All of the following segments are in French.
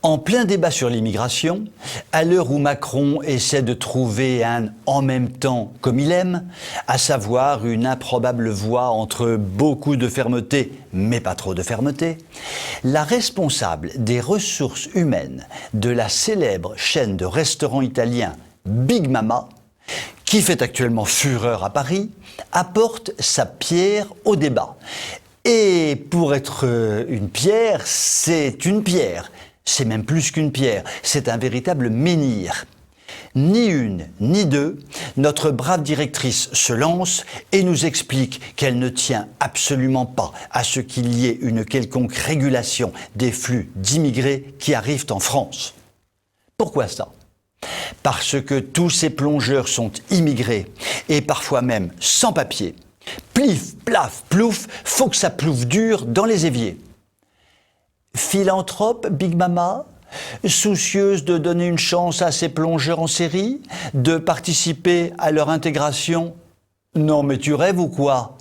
En plein débat sur l'immigration, à l'heure où Macron essaie de trouver un « en même temps » comme il aime, à savoir une improbable voie entre beaucoup de fermeté, mais pas trop de fermeté, la responsable des ressources humaines de la célèbre chaîne de restaurants italiens Big Mama, qui fait actuellement fureur à Paris, apporte sa pierre au débat. Et pour être une pierre, c'est une pierre. C'est même plus qu'une pierre, c'est un véritable menhir. Ni une, ni deux, notre brave directrice se lance et nous explique qu'elle ne tient absolument pas à ce qu'il y ait une quelconque régulation des flux d'immigrés qui arrivent en France. Pourquoi ça ? Parce que tous ces plongeurs sont immigrés et parfois même sans papier. Plif, plaf, plouf, faut que ça plouffe dur dans les éviers. Philanthrope, Big Mama, soucieuse de donner une chance à ces plongeurs en série, de participer à leur intégration. Non mais tu rêves ou quoi ?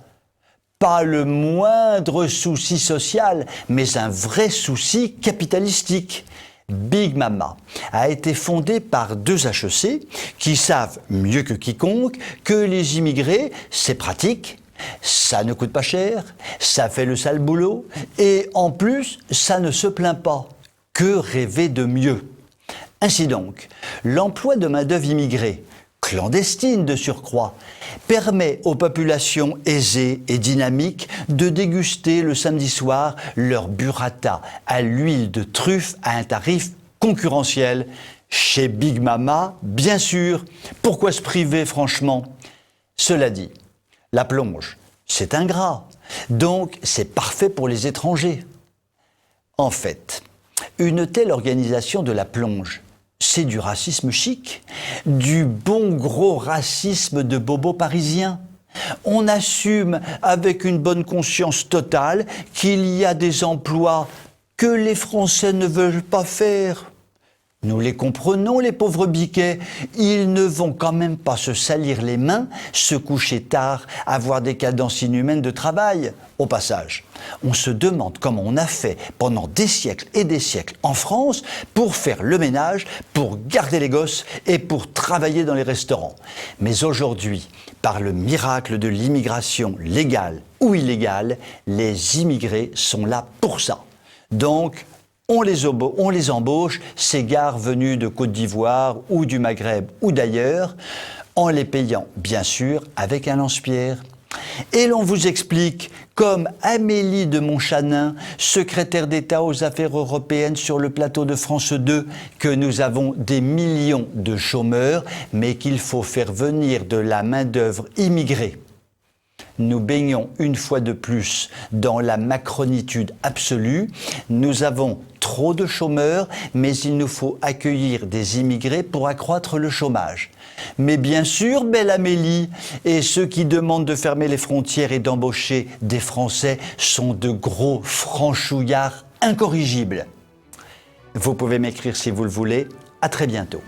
Pas le moindre souci social, mais un vrai souci capitalistique. Big Mama a été fondée par deux HEC qui savent mieux que quiconque que les immigrés, c'est pratique. Ça ne coûte pas cher, ça fait le sale boulot et en plus, ça ne se plaint pas. Que rêver de mieux ? Ainsi donc, l'emploi de main-d'œuvre immigrée, clandestine de surcroît, permet aux populations aisées et dynamiques de déguster le samedi soir leur burrata à l'huile de truffe à un tarif concurrentiel. Chez Big Mama, bien sûr. Pourquoi se priver franchement ? Cela dit, la plonge, c'est ingrat, donc c'est parfait pour les étrangers. En fait, une telle organisation de la plonge, c'est du racisme chic, du bon gros racisme de bobo parisien. On assume avec une bonne conscience totale qu'il y a des emplois que les Français ne veulent pas faire. Nous les comprenons, les pauvres biquets. Ils ne vont quand même pas se salir les mains, se coucher tard, avoir des cadences inhumaines de travail. Au passage, on se demande comment on a fait pendant des siècles et des siècles en France pour faire le ménage, pour garder les gosses et pour travailler dans les restaurants. Mais aujourd'hui, par le miracle de l'immigration légale ou illégale, les immigrés sont là pour ça. Donc, on les embauche, ces gars venus de Côte d'Ivoire ou du Maghreb ou d'ailleurs, en les payant, bien sûr, avec un lance-pierre. Et l'on vous explique, comme Amélie de Montchanin, secrétaire d'État aux affaires européennes sur le plateau de France 2, que nous avons des millions de chômeurs, mais qu'il faut faire venir de la main-d'œuvre immigrée. Nous baignons une fois de plus dans la macronitude absolue. Nous avons trop de chômeurs, mais il nous faut accueillir des immigrés pour accroître le chômage. Mais bien sûr, belle Amélie, et ceux qui demandent de fermer les frontières et d'embaucher des Français sont de gros franchouillards incorrigibles. Vous pouvez m'écrire si vous le voulez. À très bientôt.